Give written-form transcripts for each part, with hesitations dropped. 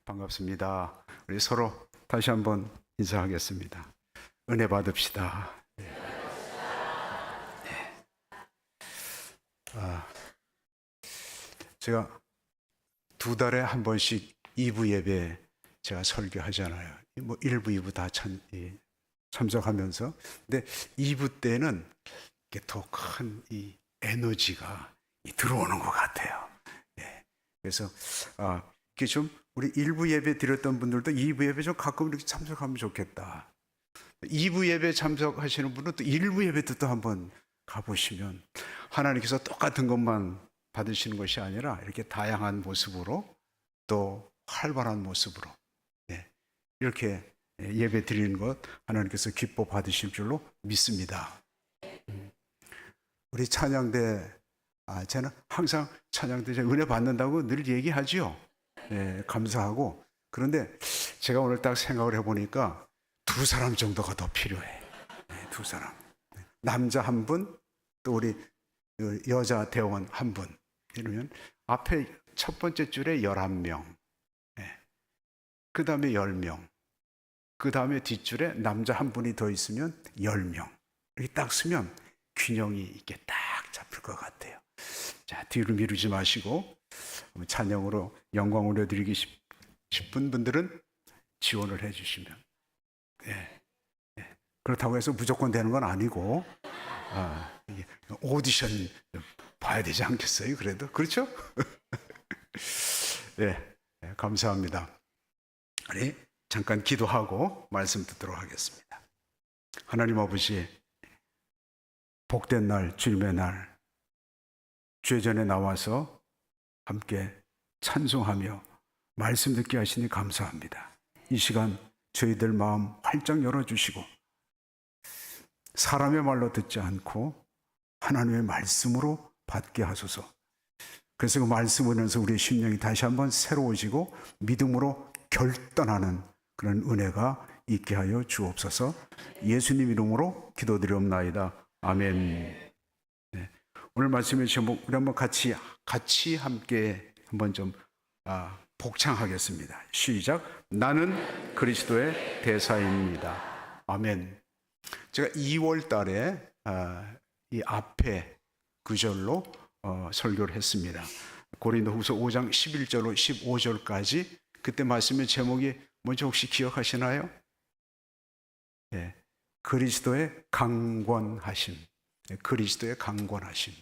반갑습니다. 우리 서로 다시 한번 인사하겠습니다. 은혜 받읍시다. 네. 제가 2달에 한 번씩 2부 예배 제가 설교하잖아요. 뭐 1부, 2부 다 참석하면서. 근데 2부 때는 더 큰 이 에너지가 들어오는 것 같아요. 네. 그래서 이게 좀 우리 1부 예배 드렸던 분들도 2부 예배 좀 가끔 이렇게 참석하면 좋겠다. 2부 예배 참석하시는 분은 또 1부 예배 또 한번 가보시면 하나님께서 똑같은 것만 받으시는 것이 아니라 이렇게 다양한 모습으로 또 활발한 모습으로 이렇게 예배 드리는 것 하나님께서 기뻐 받으실 줄로 믿습니다. 우리 찬양대, 저는 항상 찬양대 은혜 받는다고 늘 얘기하지요. 네, 감사하고. 그런데 제가 오늘 딱 생각을 해보니까 2사람 정도가 더 필요해. 네, 2사람. 남자 1분, 또 우리 여자 대원 1분. 이러면 앞에 첫 번째 줄에 11명. 네. 그 다음에 10명. 그 다음에 뒷줄에 남자 1분이 더 있으면 10명. 이렇게 딱 쓰면 균형이 이렇게 딱 잡힐 것 같아요. 자, 뒤로 미루지 마시고 찬양으로 영광 올려드리기 싶은 분들은 지원을 해주시면. 네. 네. 그렇다고 해서 무조건 되는 건 아니고 오디션 봐야 되지 않겠어요? 그래도 그렇죠? 네, 감사합니다. 우리 잠깐 기도하고 말씀 듣도록 하겠습니다. 하나님 아버지, 복된 날, 주님의 날, 주의 전에 나와서 함께 찬송하며 말씀 듣게 하시니 감사합니다. 이 시간 저희들 마음 활짝 열어주시고 사람의 말로 듣지 않고 하나님의 말씀으로 받게 하소서. 그래서 그 말씀을 보면서 우리의 심령이 다시 한번 새로워지고 믿음으로 결단하는 그런 은혜가 있게 하여 주옵소서. 예수님 이름으로 기도드리옵나이다. 아멘. 네. 오늘 말씀의 제목 우리 한번 같이 함께 한번 좀 복창하겠습니다. 시작. 나는 그리스도의 대사입니다. 아멘. 제가 2월 달에 이 앞에 구절로 설교를 했습니다. 고린도후서 5장 11절로 15절까지 그때 말씀의 제목이 뭔지 혹시 기억하시나요? 네. 그리스도의 강권하심. 네. 그리스도의 강권하심.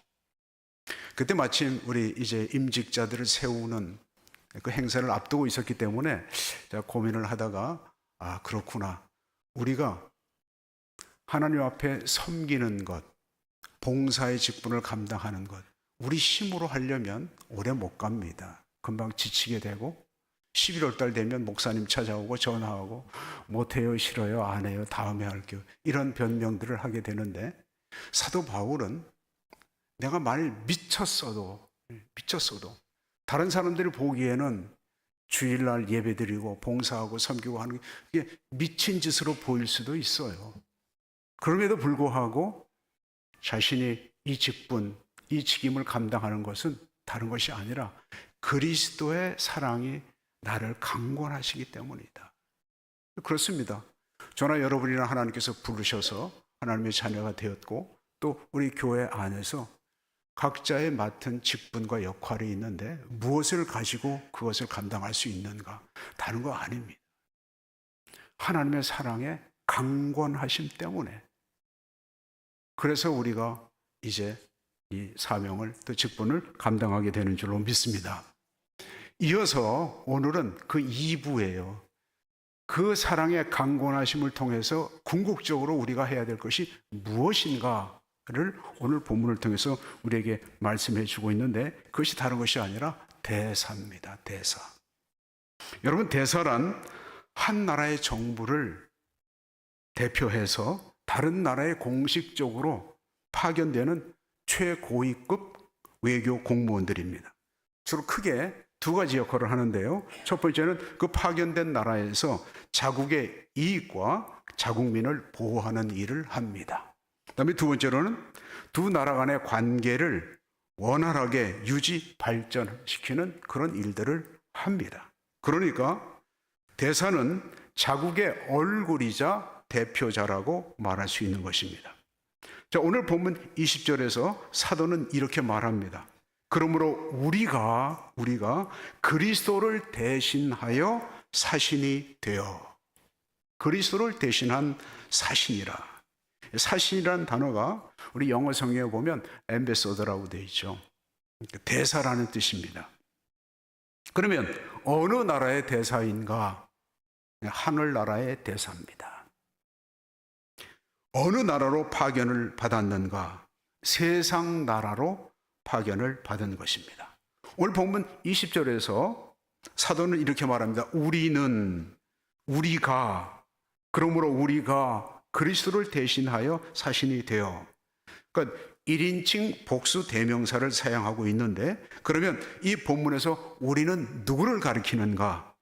그때 마침 우리 이제 임직자들을 세우는 그 행사를 앞두고 있었기 때문에 제가 고민을 하다가 그렇구나. 우리가 하나님 앞에 섬기는 것, 봉사의 직분을 감당하는 것, 우리 힘으로 하려면 오래 못 갑니다. 금방 지치게 되고 11월 달 되면 목사님 찾아오고 전화하고 못해요, 싫어요, 안 해요, 다음에 할게요. 이런 변명들을 하게 되는데 사도 바울은 내가 만일 미쳤어도 다른 사람들이 보기에는 주일날 예배드리고 봉사하고 섬기고 하는 게 미친 짓으로 보일 수도 있어요. 그럼에도 불구하고 자신이 이 직분, 이 직임을 감당하는 것은 다른 것이 아니라 그리스도의 사랑이 나를 강권하시기 때문이다. 그렇습니다. 저나 여러분이나 하나님께서 부르셔서 하나님의 자녀가 되었고 또 우리 교회 안에서 각자의 맡은 직분과 역할이 있는데 무엇을 가지고 그것을 감당할 수 있는가? 다른 거 아닙니다. 하나님의 사랑에 강권하심 때문에 그래서 우리가 이제 이 사명을 또 직분을 감당하게 되는 줄로 믿습니다. 이어서 오늘은 그 2부예요. 그 사랑의 강권하심을 통해서 궁극적으로 우리가 해야 될 것이 무엇인가를 오늘 본문을 통해서 우리에게 말씀해 주고 있는데 그것이 다른 것이 아니라 대사입니다. 대사. 여러분, 대사란 한 나라의 정부를 대표해서 다른 나라에 공식적으로 파견되는 최고위급 외교 공무원들입니다. 주로 크게 2가지 역할을 하는데요. 첫 번째는 그 파견된 나라에서 자국의 이익과 자국민을 보호하는 일을 합니다. 그다음에 2번째로는 2 나라 간의 관계를 원활하게 유지 발전시키는 그런 일들을 합니다. 그러니까 대사는 자국의 얼굴이자 대표자라고 말할 수 있는 것입니다. 자, 오늘 본문 20절에서 사도는 이렇게 말합니다. 그러므로 우리가 그리스도를 대신하여 사신이 되어, 그리스도를 대신한 사신이라. 사신이라는 단어가 우리 영어 성경에 보면 앰베서더라고 되어 있죠. 대사라는 뜻입니다. 그러면 어느 나라의 대사인가? 하늘나라의 대사입니다. 어느 나라로 파견을 받았는가? 세상 나라로 파견을 받은 것입니다. 오늘 본문 20절에서 사도는 이렇게 말합니다. 그러므로 우리가 그리스도를 대신하여 사신이 되어. 그러니까 1인칭 복수 대명사를 사용하고 있는데, 그러면 이 본문에서 우리는 누구를 가리키는가?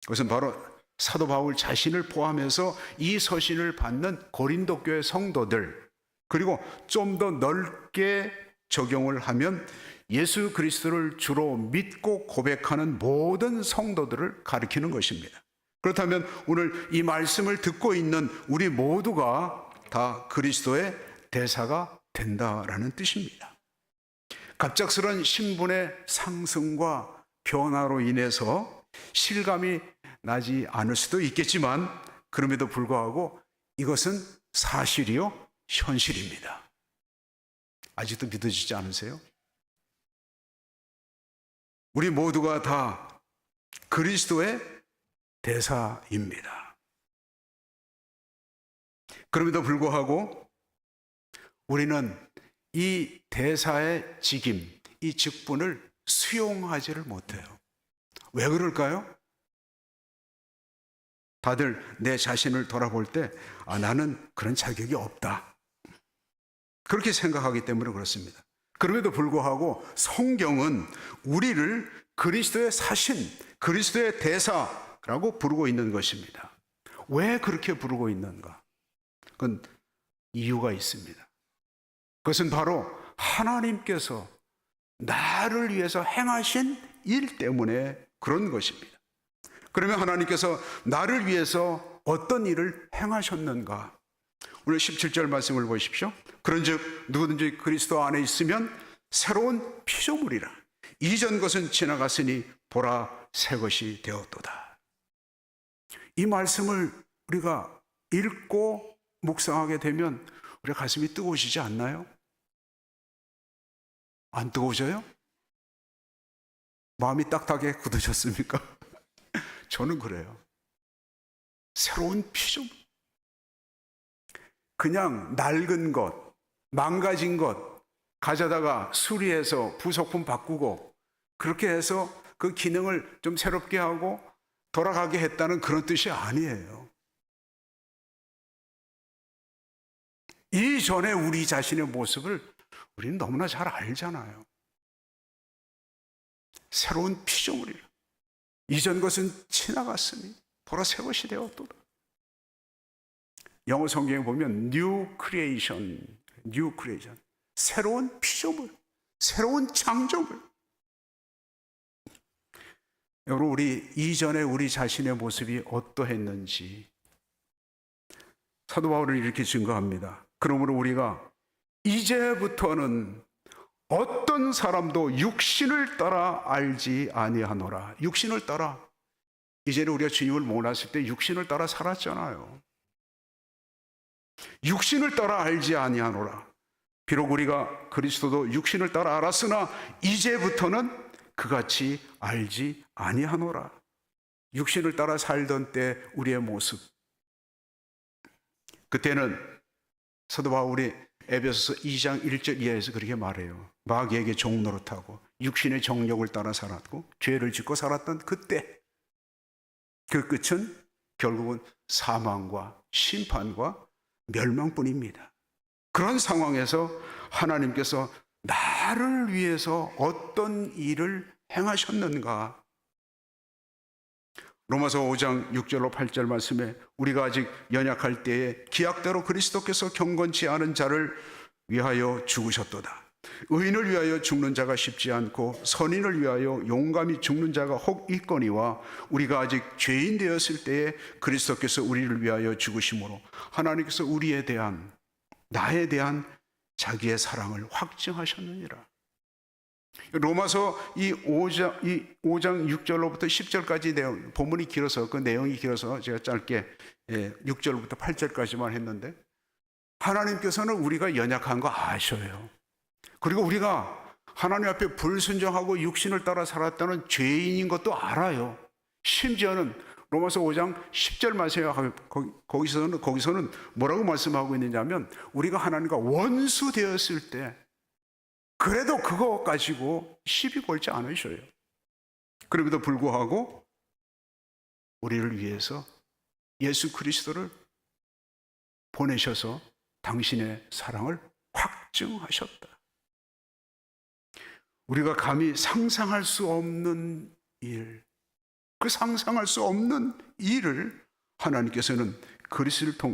그것은 바로 사도 바울 자신을 포함해서 이 서신을 받는 고린도 교회 성도들, 그리고 좀 더 넓게 적용을 하면 예수 그리스도를 주로 믿고 고백하는 모든 성도들을 가리키는 것입니다. 그렇다면 오늘 이 말씀을 듣고 있는 우리 모두가 다 그리스도의 대사가 된다라는 뜻입니다. 갑작스런 신분의 상승과 변화로 인해서 실감이 나지 않을 수도 있겠지만, 그럼에도 불구하고 이것은 사실이요, 현실입니다. 아직도 믿어지지 않으세요? 우리 모두가 다 그리스도의 대사입니다. 그럼에도 불구하고 우리는 이 대사의 직임, 이 직분을 수용하지를 못해요. 왜 그럴까요? 다들 내 자신을 돌아볼 때 나는 그런 자격이 없다, 그렇게 생각하기 때문에 그렇습니다. 그럼에도 불구하고 성경은 우리를 그리스도의 사신, 그리스도의 대사라고 부르고 있는 것입니다. 왜 그렇게 부르고 있는가? 그건 이유가 있습니다. 그것은 바로 하나님께서 나를 위해서 행하신 일 때문에 그런 것입니다. 그러면 하나님께서 나를 위해서 어떤 일을 행하셨는가? 오늘 17절 말씀을 보십시오. 그런즉 누구든지 그리스도 안에 있으면 새로운 피조물이라. 이전 것은 지나갔으니 보라 새 것이 되었도다. 이 말씀을 우리가 읽고 묵상하게 되면 우리 가슴이 뜨거우시지 않나요? 안 뜨거우셔요? 마음이 딱딱하게 굳으셨습니까? 저는 그래요. 새로운 피조물. 그냥 낡은 것, 망가진 것 가져다가 수리해서 부속품 바꾸고 그렇게 해서 그 기능을 좀 새롭게 하고 돌아가게 했다는 그런 뜻이 아니에요. 이전에 우리 자신의 모습을 우리는 너무나 잘 알잖아요. 새로운 피조물이라. 이전 것은 지나갔으니 보라 새 것이 되었도다. 영어 성경에 보면 new creation, 새로운 피조물, 새로운 창조물. 여러분, 우리 이전에 우리 자신의 모습이 어떠했는지 사도 바울은 이렇게 증거합니다. 그러므로 우리가 이제부터는 어떤 사람도 육신을 따라 알지 아니하노라. 육신을 따라. 이제는 우리가 주님을 몰랐을 때 육신을 따라 살았잖아요. 육신을 따라 알지 아니하노라. 비록 우리가 그리스도도 육신을 따라 알았으나 이제부터는 그같이 알지 아니하노라. 육신을 따라 살던 때 우리의 모습, 그때는 사도 바울이 에베소서 2장 1절 이하에서 그렇게 말해요. 마귀에게 종노릇하고 육신의 정욕을 따라 살았고 죄를 짓고 살았던 그때, 그 끝은 결국은 사망과 심판과 멸망뿐입니다. 그런 상황에서 하나님께서 나를 위해서 어떤 일을 행하셨는가? 로마서 5장 6절로 8절 말씀에 우리가 아직 연약할 때에 기약대로 그리스도께서 경건치 않은 자를 위하여 죽으셨도다. 의인을 위하여 죽는 자가 쉽지 않고 선인을 위하여 용감히 죽는 자가 혹 있거니와 우리가 아직 죄인 되었을 때에 그리스도께서 우리를 위하여 죽으심으로 하나님께서 우리에 대한, 나에 대한 자기의 사랑을 확증하셨느니라. 로마서 이 5장 6절로부터 10절까지 내용, 본문이 길어서 그 내용이 길어서 제가 짧게 6절부터 8절까지만 했는데, 하나님께서는 우리가 연약한 거 아셔요. 그리고 우리가 하나님 앞에 불순종하고 육신을 따라 살았다는 죄인인 것도 알아요. 심지어는 로마서 5장 10절 말씀에 거기서는 뭐라고 말씀하고 있느냐면, 우리가 하나님과 원수 되었을 때 그래도 그거 가지고 시비 걸지 않으셔요. 그럼에도 불구하고 우리를 위해서 예수 그리스도를 보내셔서 당신의 사랑을 확증하셨다. 우리가 감히 상상할 수 없는 일, 그 상상할 수 없는 일을 하나님께서는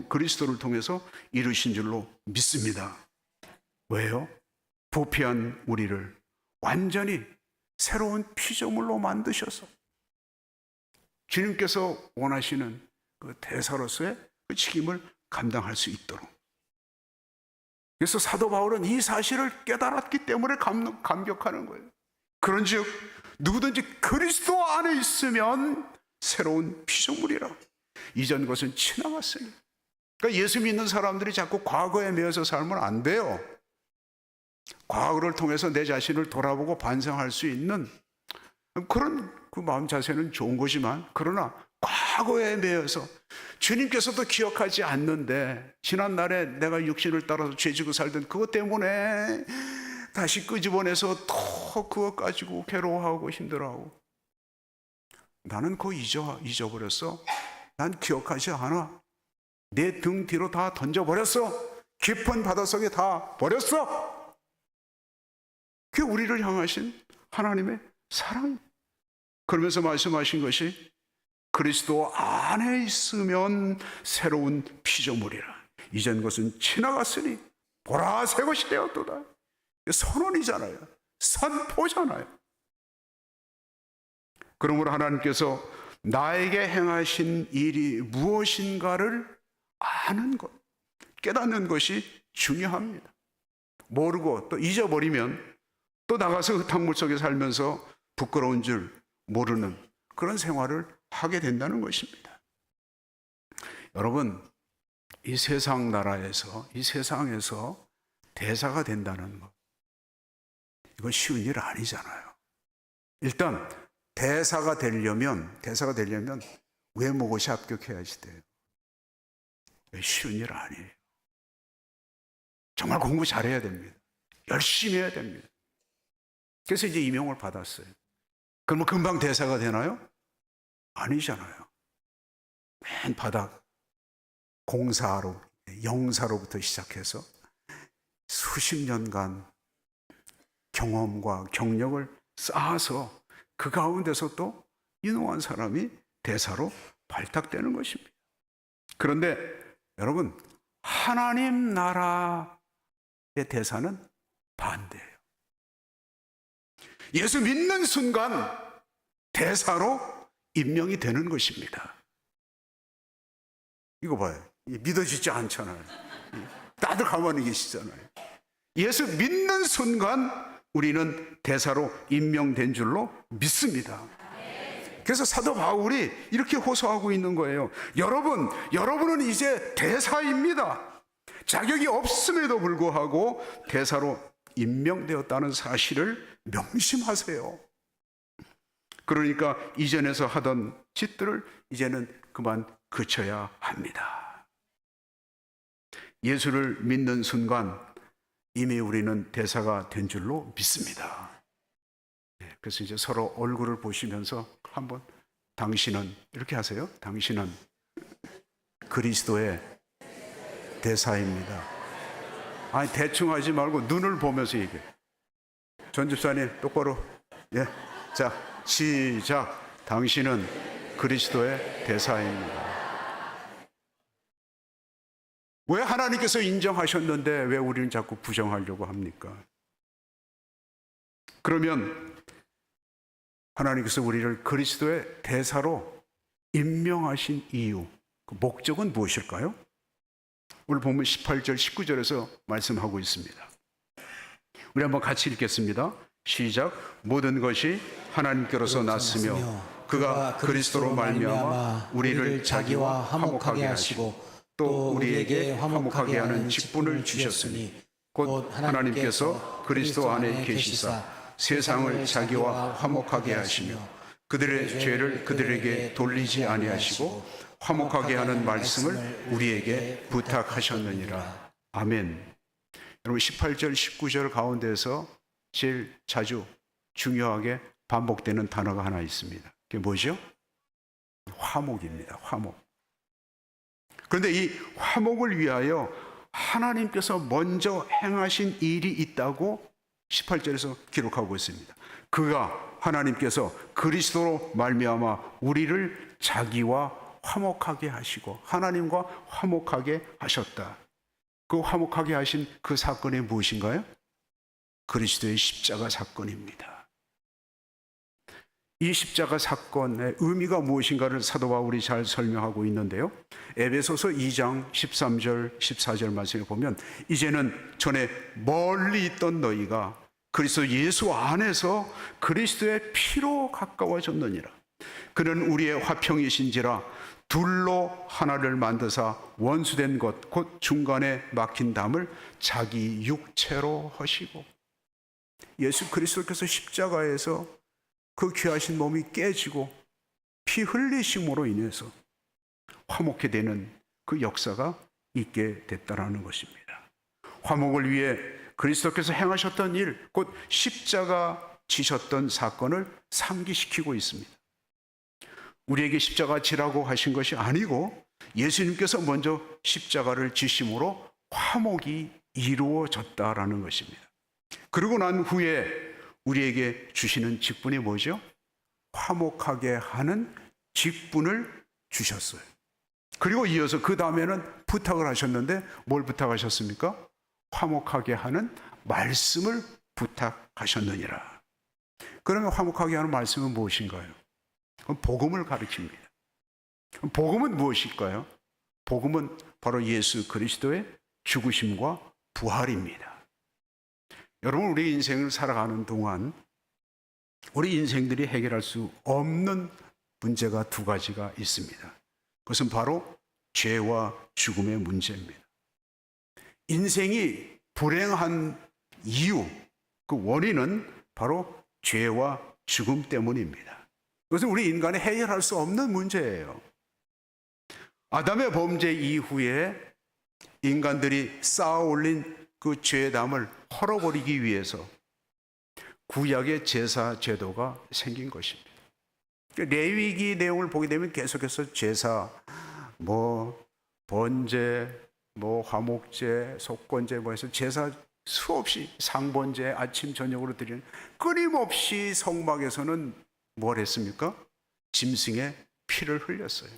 그리스도를 통해서 이루신 줄로 믿습니다. 왜요? 부패한 우리를 완전히 새로운 피조물로 만드셔서 주님께서 원하시는 그 대사로서의 그 책임을 감당할 수 있도록. 그래서 사도 바울은 이 사실을 깨달았기 때문에 감격하는 거예요. 그런즉 누구든지 그리스도 안에 있으면 새로운 피조물이라. 이전 것은 지나갔으니. 그러니까 예수 믿는 사람들이 자꾸 과거에 매여서 살면 안 돼요. 과거를 통해서 내 자신을 돌아보고 반성할 수 있는 그런 그 마음 자세는 좋은 거지만, 그러나 과거에 매여서 주님께서도 기억하지 않는데 지난날에 내가 육신을 따라서 죄지고 살던 그것 때문에 다시 끄집어내서 또 그것 가지고 괴로워하고 힘들어하고, 나는 그거 잊어버렸어. 난 기억하지 않아. 내 등 뒤로 다 던져버렸어. 깊은 바닷속에 다 버렸어. 그게 우리를 향하신 하나님의 사랑입니다. 그러면서 말씀하신 것이 그리스도 안에 있으면 새로운 피조물이라. 이전 것은 지나갔으니 보라 새 것이 되었도다. 선언이잖아요. 선포잖아요. 그러므로 하나님께서 나에게 행하신 일이 무엇인가를 아는 것, 깨닫는 것이 중요합니다. 모르고 또 잊어버리면 또 나가서 흙탕물 속에 살면서 부끄러운 줄 모르는 그런 생활을 하게 된다는 것입니다. 여러분, 이 세상 나라에서, 이 세상에서 대사가 된다는 것, 이건 쉬운 일 아니잖아요. 일단 대사가 되려면 외모고시 합격해야지 돼요. 쉬운 일 아니에요. 정말 공부 잘해야 됩니다. 열심히 해야 됩니다. 그래서 이제 임용을 받았어요. 그러면 금방 대사가 되나요? 아니잖아요. 맨 바닥 공사로, 영사로부터 시작해서 수십 년간 경험과 경력을 쌓아서 그 가운데서 또 유능한 사람이 대사로 발탁되는 것입니다. 그런데 여러분, 하나님 나라의 대사는 반대예요. 예수 믿는 순간 대사로 임명이 되는 것입니다. 이거 봐요. 믿어지지 않잖아요. 다들 가만히 계시잖아요. 예수 믿는 순간 우리는 대사로 임명된 줄로 믿습니다. 그래서 사도 바울이 이렇게 호소하고 있는 거예요. 여러분은 이제 대사입니다. 자격이 없음에도 불구하고 대사로 임명되었다는 사실을 명심하세요. 그러니까 이전에서 하던 짓들을 이제는 그만 그쳐야 합니다. 예수를 믿는 순간 이미 우리는 대사가 된 줄로 믿습니다. 그래서 이제 서로 얼굴을 보시면서 한번, 당신은, 이렇게 하세요. 당신은 그리스도의 대사입니다. 아니, 대충 하지 말고 눈을 보면서 얘기해. 전 집사님 똑바로. 자, 시작. 당신은 그리스도의 대사입니다. 왜 하나님께서 인정하셨는데 왜 우리는 자꾸 부정하려고 합니까? 그러면 하나님께서 우리를 그리스도의 대사로 임명하신 이유, 그 목적은 무엇일까요? 오늘 본문 18절, 19절에서 말씀하고 있습니다. 우리 한번 같이 읽겠습니다. 시작. 모든 것이 하나님께로서 났으며 그가 그리스도로 말미암아 우리를 자기와 화목하게 하시고 또 우리에게 화목하게 하는 직분을 주셨으니 곧 하나님께서 그리스도 안에 계시사 세상을 자기와 화목하게 하시며 그들의 죄를 그들에게 돌리지 아니하시고 화목하게 하는 말씀을 우리에게 부탁하셨느니라. 아멘. 여러분 18절 19절 가운데서 제일 자주 중요하게 반복되는 단어가 하나 있습니다. 그게 뭐죠? 화목입니다. 화목. 그런데 이 화목을 위하여 하나님께서 먼저 행하신 일이 있다고 18절에서 기록하고 있습니다. 그가 하나님께서 그리스도로 말미암아 우리를 자기와 화목하게 하시고 하나님과 화목하게 하셨다. 그 화목하게 하신 그 사건이 무엇인가요? 그리스도의 십자가 사건입니다. 이 십자가 사건의 의미가 무엇인가를 사도 바울이 잘 설명하고 있는데요. 에베소서 2장 13절 14절 말씀을 보면 이제는 전에 멀리 있던 너희가 그리스도 예수 안에서 그리스도의 피로 가까워졌느니라. 그는 우리의 화평이신지라 둘로 하나를 만드사 원수된 것 곧 중간에 막힌 담을 자기 육체로 하시고, 예수 그리스도께서 십자가에서 그 귀하신 몸이 깨지고 피 흘리심으로 인해서 화목해 되는 그 역사가 있게 됐다라는 것입니다. 화목을 위해 그리스도께서 행하셨던 일, 곧 십자가 지셨던 사건을 상기시키고 있습니다. 우리에게 십자가 지라고 하신 것이 아니고 예수님께서 먼저 십자가를 지심으로 화목이 이루어졌다라는 것입니다. 그러고 난 후에 우리에게 주시는 직분이 뭐죠? 화목하게 하는 직분을 주셨어요. 그리고 이어서 그 다음에는 부탁을 하셨는데 뭘 부탁하셨습니까? 화목하게 하는 말씀을 부탁하셨느니라. 그러면 화목하게 하는 말씀은 무엇인가요? 복음을 가리킵니다. 복음은 무엇일까요? 복음은 바로 예수 그리스도의 죽으심과 부활입니다. 여러분, 우리 인생을 살아가는 동안 우리 인생들이 해결할 수 없는 문제가 두 가지가 있습니다. 그것은 바로 죄와 죽음의 문제입니다. 인생이 불행한 이유, 그 원인은 바로 죄와 죽음 때문입니다. 그것은 우리 인간이 해결할 수 없는 문제예요. 아담의 범죄 이후에 인간들이 쌓아 올린 그 죄의 담을 헐어버리기 위해서 구약의 제사 제도가 생긴 것입니다. 레위기 내용을 보게 되면 계속해서 제사, 번제, 화목제, 속건제, 해서 제사 수없이 상번제, 아침 저녁으로 드리는, 끊임없이 성막에서는 뭘 했습니까? 짐승의 피를 흘렸어요.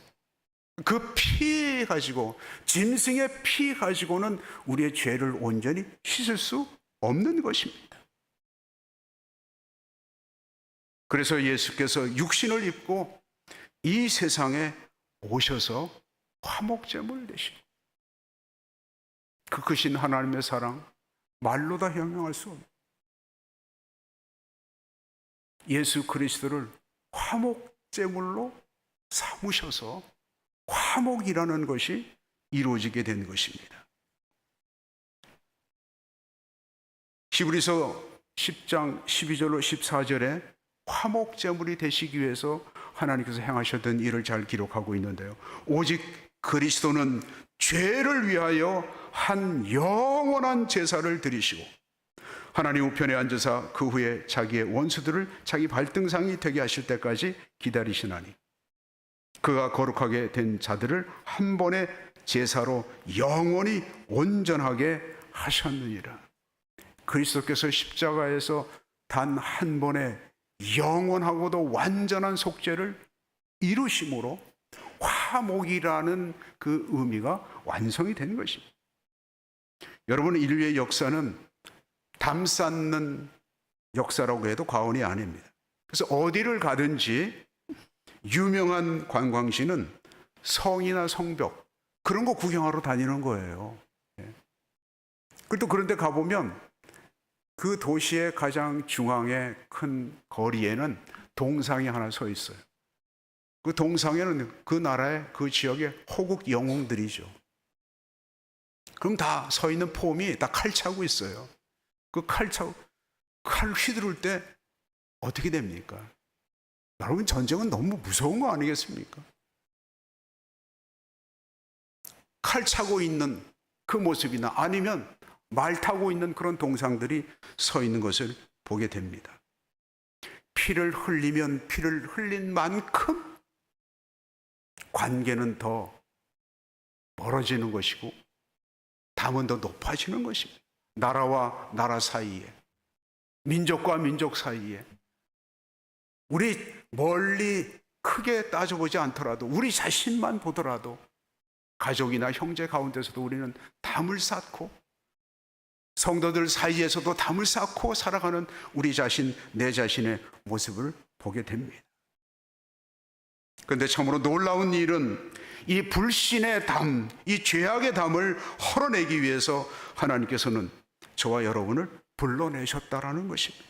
그 피 가지고, 짐승의 피 가지고는 우리의 죄를 온전히 씻을 수 없는 것입니다. 그래서 예수께서 육신을 입고 이 세상에 오셔서 화목제물 되시고, 그 크신 하나님의 사랑 말로 다 형용할 수 없는 예수 그리스도를 화목제물로 삼으셔서 화목이라는 것이 이루어지게 된 것입니다. 히브리서 10장 12절로 14절에 화목제물이 되시기 위해서 하나님께서 행하셨던 일을 잘 기록하고 있는데요. 오직 그리스도는 죄를 위하여 한 영원한 제사를 드리시고 하나님 우편에 앉으사 그 후에 자기의 원수들을 자기 발등상이 되게 하실 때까지 기다리시나니 그가 거룩하게 된 자들을 한 번의 제사로 영원히 온전하게 하셨느니라. 그리스도께서 십자가에서 단 한 번의 영원하고도 완전한 속죄를 이루심으로 화목이라는 그 의미가 완성이 된 것입니다. 여러분, 인류의 역사는 담 쌓는 역사라고 해도 과언이 아닙니다. 그래서 어디를 가든지 유명한 관광지는 성이나 성벽 그런 거 구경하러 다니는 거예요. 또 그런데 가보면 그 도시의 가장 중앙의 큰 거리에는 동상이 하나 서 있어요. 그 동상에는 그 나라의 그 지역의 호국 영웅들이죠. 그럼 다 서 있는 폼이 다 칼 차고 있어요. 그 칼 휘두를 때 어떻게 됩니까? 여러분, 전쟁은 너무 무서운 거 아니겠습니까? 칼 차고 있는 그 모습이나 아니면 말 타고 있는 그런 동상들이 서 있는 것을 보게 됩니다. 피를 흘리면 피를 흘린 만큼 관계는 더 멀어지는 것이고 담은 더 높아지는 것입니다. 나라와 나라 사이에, 민족과 민족 사이에, 우리 멀리 크게 따져보지 않더라도 우리 자신만 보더라도 가족이나 형제 가운데서도 우리는 담을 쌓고 성도들 사이에서도 담을 쌓고 살아가는 우리 자신, 내 자신의 모습을 보게 됩니다. 그런데 참으로 놀라운 일은 이 불신의 담, 이 죄악의 담을 헐어내기 위해서 하나님께서는 저와 여러분을 불러내셨다라는 것입니다.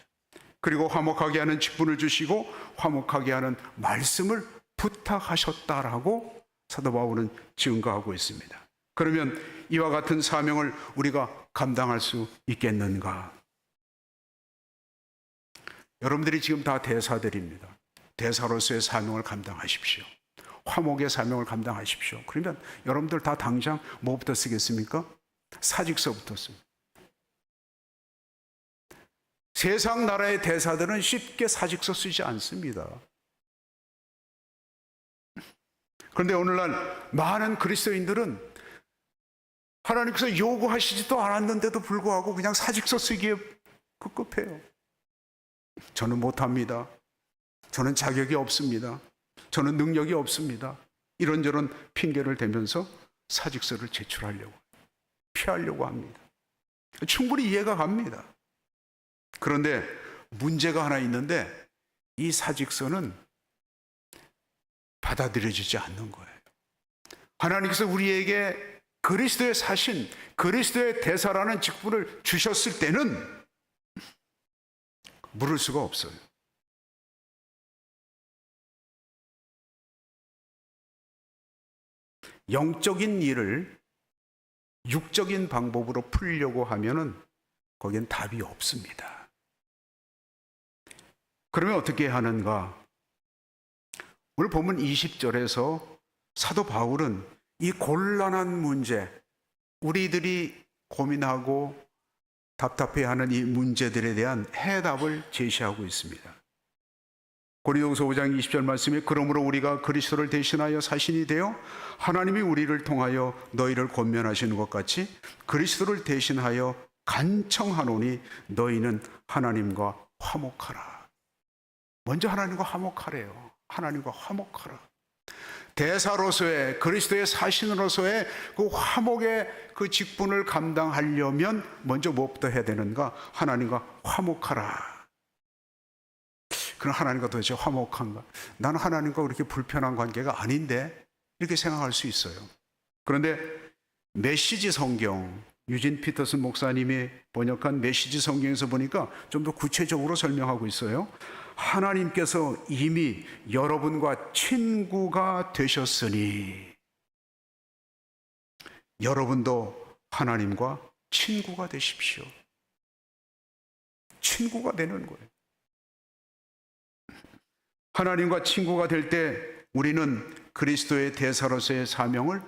그리고 화목하게 하는 직분을 주시고 화목하게 하는 말씀을 부탁하셨다라고 사도 바울은 증거하고 있습니다. 그러면 이와 같은 사명을 우리가 감당할 수 있겠는가? 여러분들이 지금 다 대사들입니다. 대사로서의 사명을 감당하십시오. 화목의 사명을 감당하십시오. 그러면 여러분들 다 당장 뭐부터 쓰겠습니까? 사직서부터 씁니다. 세상 나라의 대사들은 쉽게 사직서 쓰지 않습니다. 그런데 오늘날 많은 그리스도인들은 하나님께서 요구하시지도 않았는데도 불구하고 그냥 사직서 쓰기에 급급해요. 저는 못합니다. 저는 자격이 없습니다. 저는 능력이 없습니다. 이런저런 핑계를 대면서 사직서를 제출하려고, 피하려고 합니다. 충분히 이해가 갑니다. 그런데 문제가 하나 있는데 이 사직서는 받아들여지지 않는 거예요. 하나님께서 우리에게 그리스도의 사신, 그리스도의 대사라는 직분을 주셨을 때는 물을 수가 없어요. 영적인 일을 육적인 방법으로 풀려고 하면은 거기엔 답이 없습니다. 그러면 어떻게 하는가? 오늘 본문 20절에서 사도 바울은 이 곤란한 문제, 우리들이 고민하고 답답해하는 이 문제들에 대한 해답을 제시하고 있습니다. 고린도후서 5장 20절 말씀에 그러므로 우리가 그리스도를 대신하여 사신이 되어 하나님이 우리를 통하여 너희를 권면하시는 것 같이 그리스도를 대신하여 간청하노니 너희는 하나님과 화목하라. 먼저 하나님과 화목하래요. 하나님과 화목하라. 대사로서의 그리스도의 사신으로서의 그 화목의 그 직분을 감당하려면 먼저 무엇부터 해야 되는가? 하나님과 화목하라. 그럼 하나님과 도대체 화목한가? 나는 하나님과 그렇게 불편한 관계가 아닌데 이렇게 생각할 수 있어요. 그런데 메시지 성경, 유진 피터슨 목사님이 번역한 메시지 성경에서 보니까 좀 더 구체적으로 설명하고 있어요. 하나님께서 이미 여러분과 친구가 되셨으니 여러분도 하나님과 친구가 되십시오. 친구가 되는 거예요. 하나님과 친구가 될 때 우리는 그리스도의 대사로서의 사명을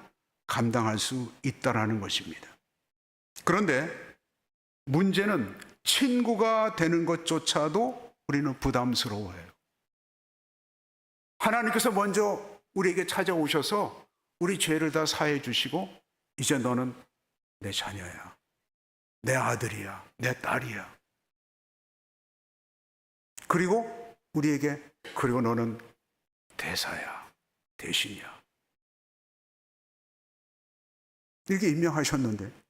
감당할 수 있다라는 것입니다. 그런데 문제는 친구가 되는 것조차도 우리는 부담스러워해요. 하나님께서 먼저 우리에게 찾아오셔서 우리 죄를 다 사해 주시고 이제 너는 내 자녀야, 내 아들이야, 내 딸이야. 그리고 우리에게 그리고 너는 대사야, 대신이야. 이렇게 임명하셨는데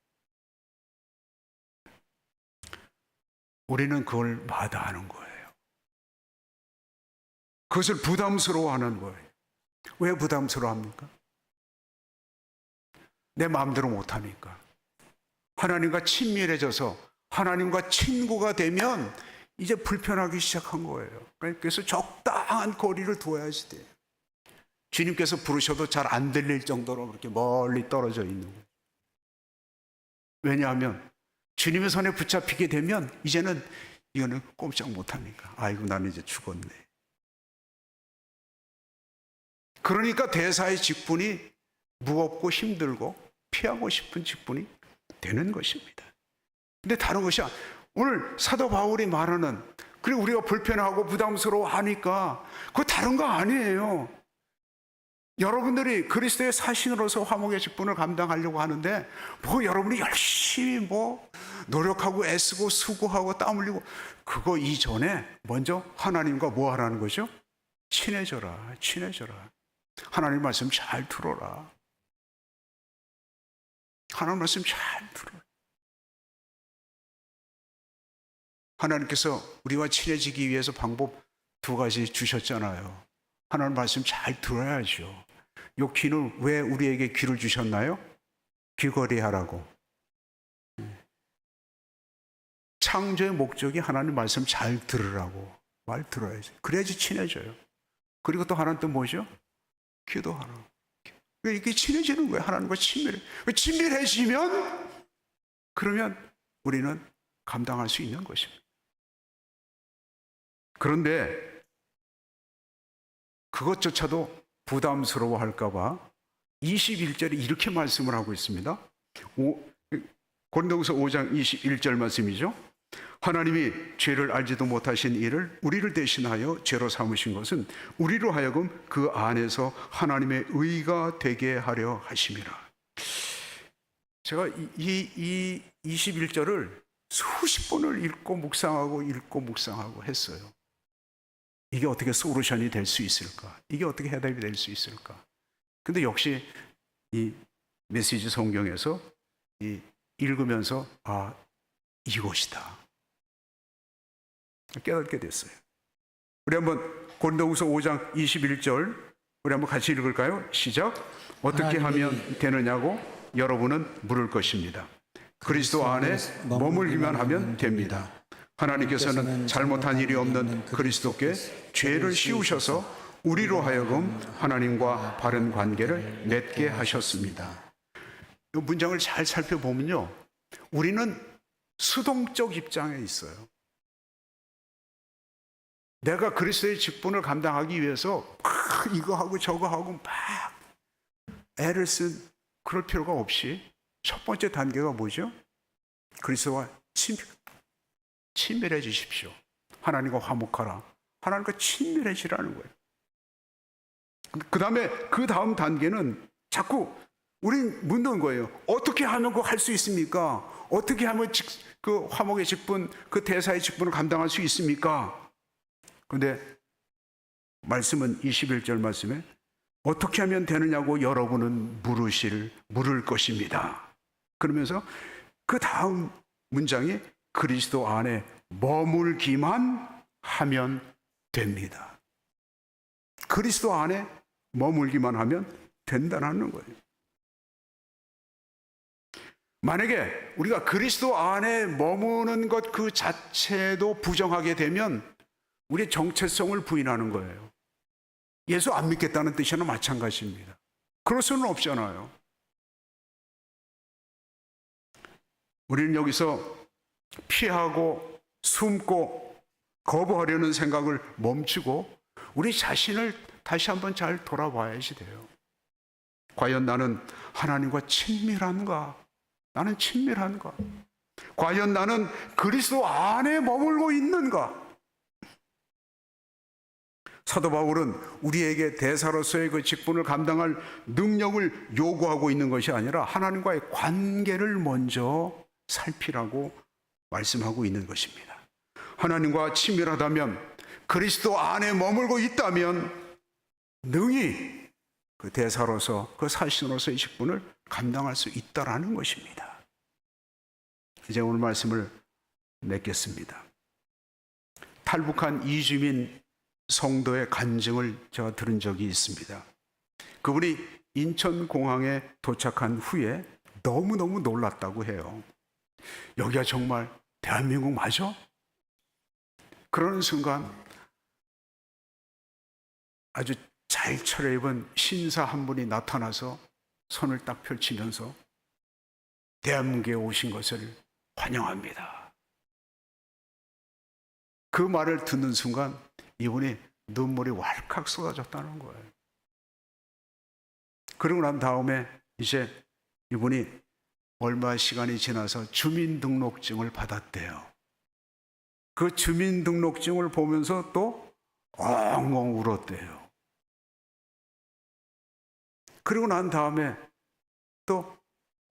우리는 그걸 마다하는 거예요. 그것을 부담스러워하는 거예요. 왜 부담스러워합니까? 내 마음대로 못하니까. 하나님과 친밀해져서 하나님과 친구가 되면 이제 불편하기 시작한 거예요. 그래서 적당한 거리를 두어야지 돼요. 주님께서 부르셔도 잘 안 들릴 정도로 그렇게 멀리 떨어져 있는 거예요. 왜냐하면 주님의 손에 붙잡히게 되면 이제는 이거는 꼼짝 못하니까. 아이고, 나는 이제 죽었네. 그러니까 대사의 직분이 무겁고 힘들고 피하고 싶은 직분이 되는 것입니다. 근데 다른 것이 오늘 사도 바울이 말하는, 그리고 우리가 불편하고 부담스러워하니까 그거 다른 거 아니에요. 여러분들이 그리스도의 사신으로서 화목의 직분을 감당하려고 하는데 여러분이 열심히 노력하고 애쓰고 수고하고 땀 흘리고, 그거 이전에 먼저 하나님과 뭐 하라는 거죠? 친해져라. 하나님 말씀 잘 들어라. 하나님 말씀 잘 들어라. 하나님께서 우리와 친해지기 위해서 방법 2가지 주셨잖아요. 하나님 말씀 잘 들어야죠. 요 귀는 왜 우리에게 귀를 주셨나요? 귀걸이 하라고. 창조의 목적이 하나님 말씀 잘 들으라고. 말 들어야지. 그래야지 친해져요. 그리고 또 하나는 또 뭐죠? 기도하라고. 이게 친해지는 거예요. 하나님과 친밀해지면 그러면 우리는 감당할 수 있는 것입니다. 그런데 그것조차도 부담스러워할까 봐 21절에 이렇게 말씀을 하고 있습니다. 고린도후서 5장 21절 말씀이죠. 하나님이 죄를 알지도 못하신 이를 우리를 대신하여 죄로 삼으신 것은 우리로 하여금 그 안에서 하나님의 의가 되게 하려 하심이라. 제가 이 21절을 수십 번을 읽고 묵상하고 했어요. 이게 어떻게 솔루션이 될 수 있을까? 이게 어떻게 해답이 될 수 있을까? 근데 역시 이 메시지 성경에서 읽으면서 이것이다 깨닫게 됐어요. 우리 한번 고린도후서 5장 21절 우리 한번 같이 읽을까요? 시작. 어떻게 하면 되느냐고 여러분은 물을 것입니다. 그리스도 안에 머물기만 하면 됩니다. 하나님께서는 잘못한 일이 없는 그리스도께 죄를 씌우셔서 우리로 하여금 하나님과 바른 관계를 맺게 하셨습니다. 이 문장을 잘 살펴보면요, 우리는 수동적 입장에 있어요. 내가 그리스도의 직분을 감당하기 위해서 막 이거 하고 저거 하고 막 애를 쓴 그럴 필요가 없이 첫 번째 단계가 뭐죠? 그리스도와 친밀해지십시오. 하나님과 화목하라. 하나님과 친밀해지라는 거예요. 그 다음에 그 다음 단계는 자꾸 우린 묻는 거예요. 어떻게 하면 그거 할 수 있습니까? 어떻게 하면 그 화목의 직분, 그 대사의 직분을 감당할 수 있습니까? 그런데 말씀은 21절 말씀에 어떻게 하면 되느냐고 여러분은 물을 것입니다. 그러면서 그 다음 문장이 그리스도 안에 머물기만 하면 됩니다. 그리스도 안에 머물기만 하면 된다는 거예요. 만약에 우리가 그리스도 안에 머무는 것 그 자체도 부정하게 되면 우리의 정체성을 부인하는 거예요. 예수 안 믿겠다는 뜻이나 마찬가지입니다. 그럴 수는 없잖아요. 우리는 여기서 피하고 숨고 거부하려는 생각을 멈추고 우리 자신을 다시 한번 잘 돌아봐야지 돼요. 과연 나는 하나님과 친밀한가? 나는 친밀한가? 과연 나는 그리스도 안에 머물고 있는가? 사도 바울은 우리에게 대사로서의 그 직분을 감당할 능력을 요구하고 있는 것이 아니라 하나님과의 관계를 먼저 살피라고 말씀하고 있는 것입니다. 하나님과 친밀하다면, 그리스도 안에 머물고 있다면 능히 그 대사로서, 그 사신으로서의 직분을 감당할 수 있다라는 것입니다. 이제 오늘 말씀을 맺겠습니다. 탈북한 이주민 성도의 간증을 제가 들은 적이 있습니다. 그분이 인천공항에 도착한 후에 너무너무 놀랐다고 해요. 여기가 정말 대한민국 맞아? 그러는 순간 아주 잘 차려입은 신사 한 분이 나타나서 손을 딱 펼치면서 대한민국에 오신 것을 환영합니다. 그 말을 듣는 순간 이분이 눈물이 왈칵 쏟아졌다는 거예요. 그러고 난 다음에 이제 이분이 얼마 시간이 지나서 주민등록증을 받았대요. 그 주민등록증을 보면서 또 엉엉 울었대요. 그리고 난 다음에 또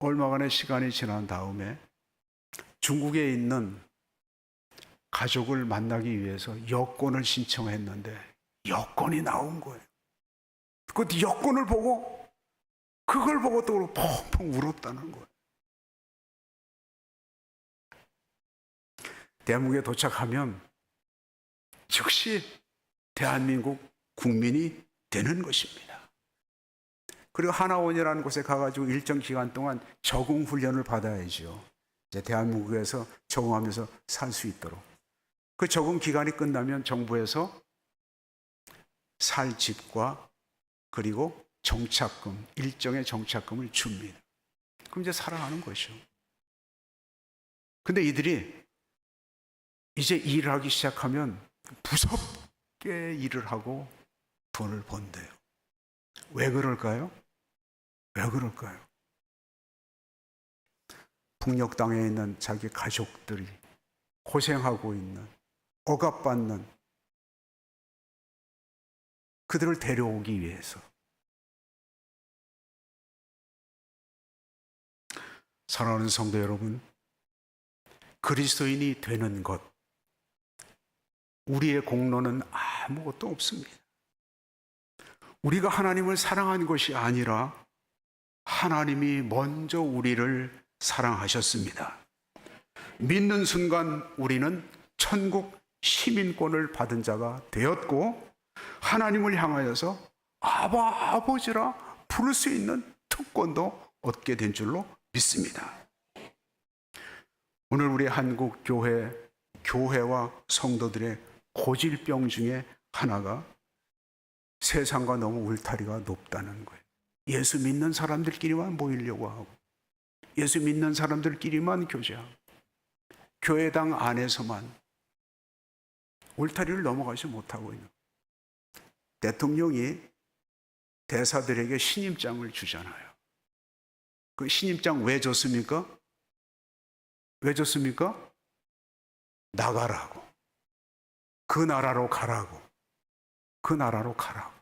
얼마간의 시간이 지난 다음에 중국에 있는 가족을 만나기 위해서 여권을 신청했는데 여권이 나온 거예요. 그 여권을 보고 그걸 보고 또 펑펑 울었다는 거예요. 대한민국에 도착하면 즉시 대한민국 국민이 되는 것입니다. 그리고 하나원이라는 곳에 가가지고 일정 기간 동안 적응 훈련을 받아야죠. 이제 대한민국에서 적응하면서 살 수 있도록. 그 적응 기간이 끝나면 정부에서 살 집과 그리고 정착금, 일정의 정착금을 줍니다. 그럼 이제 살아가는 것이죠. 근데 이들이 이제 일을 하기 시작하면 무섭게 일을 하고 돈을 번대요. 왜 그럴까요? 왜 그럴까요? 북녘 땅에 있는 자기 가족들이 고생하고 있는, 억압받는 그들을 데려오기 위해서. 사랑하는 성도 여러분, 그리스도인이 되는 것, 우리의 공로는 아무것도 없습니다. 우리가 하나님을 사랑한 것이 아니라 하나님이 먼저 우리를 사랑하셨습니다. 믿는 순간 우리는 천국 시민권을 받은 자가 되었고 하나님을 향하여서 아바, 아버지라 부를 수 있는 특권도 얻게 된 줄로 믿습니다. 오늘 우리 한국 교회와 성도들의 고질병 중에 하나가 세상과 너무 울타리가 높다는 거예요. 예수 믿는 사람들끼리만 모이려고 하고 예수 믿는 사람들끼리만 교제하고 교회당 안에서만 울타리를 넘어가지 못하고 있는. 대통령이 대사들에게 신임장을 주잖아요. 그 신임장 왜 줬습니까? 왜 줬습니까? 나가라고. 그 나라로 가라고. 그 나라로 가라고.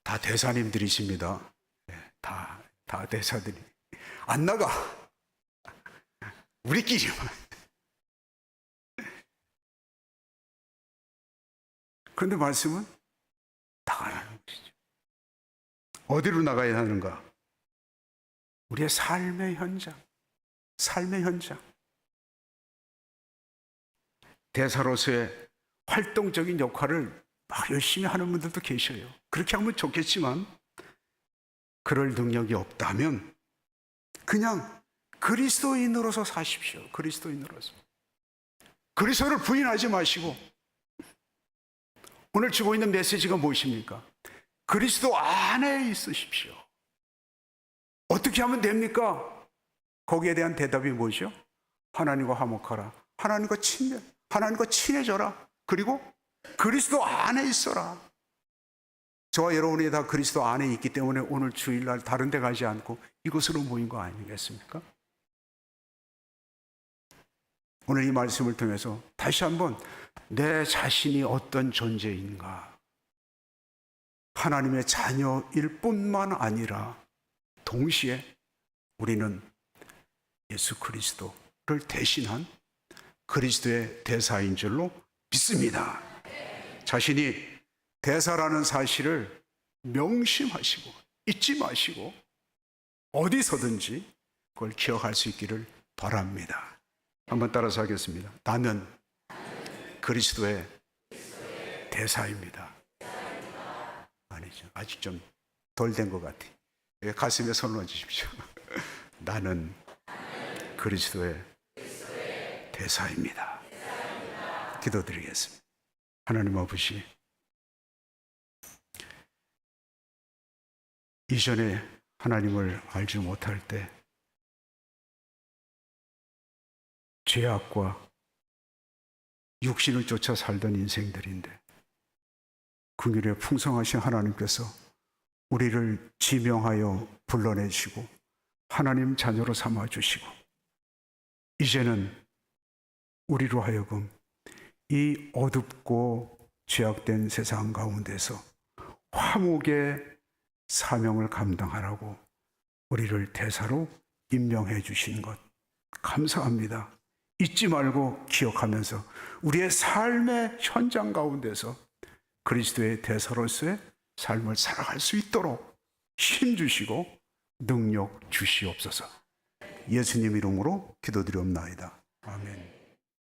다 대사님들이십니다. 다 대사들이. 안 나가. 우리끼리만. 그런데 말씀은 나가라는 것이죠. 어디로 나가야 하는가? 우리의 삶의 현장. 삶의 현장. 대사로서의 활동적인 역할을 막 열심히 하는 분들도 계셔요. 그렇게 하면 좋겠지만 그럴 능력이 없다면 그냥 그리스도인으로서 사십시오. 그리스도인으로서. 그리스도를 부인하지 마시고 오늘 주고 있는 메시지가 무엇입니까? 그리스도 안에 있으십시오. 어떻게 하면 됩니까? 거기에 대한 대답이 뭐죠? 하나님과 화목하라. 하나님과 친해져라. 그리고 그리스도 안에 있어라. 저와 여러분이 다 그리스도 안에 있기 때문에 오늘 주일날 다른 데 가지 않고 이곳으로 모인 거 아니겠습니까? 오늘 이 말씀을 통해서 다시 한번 내 자신이 어떤 존재인가, 하나님의 자녀일 뿐만 아니라 동시에 우리는 예수 그리스도를 대신한 그리스도의 대사인 줄로 믿습니다. 자신이 대사라는 사실을 명심하시고 잊지 마시고 어디서든지 그걸 기억할 수 있기를 바랍니다. 한번 따라서 하겠습니다. 나는 그리스도의 대사입니다. 아니죠. 아직 좀 덜 된 것 같아. 가슴에 손을 얹으십시오. 나는 그리스도의 대사입니다. 기도드리겠습니다. 하나님 아버지, 이전에 하나님을 알지 못할 때 죄악과 육신을 쫓아 살던 인생들인데 긍휼에 풍성하신 하나님께서 우리를 지명하여 불러내시고 하나님 자녀로 삼아주시고 이제는 우리로 하여금 이 어둡고 죄악된 세상 가운데서 화목의 사명을 감당하라고 우리를 대사로 임명해 주신 것 감사합니다. 잊지 말고 기억하면서 우리의 삶의 현장 가운데서 그리스도의 대사로서의 삶을 살아갈 수 있도록 힘 주시고 능력 주시옵소서. 예수님 이름으로 기도드리옵나이다. 아멘.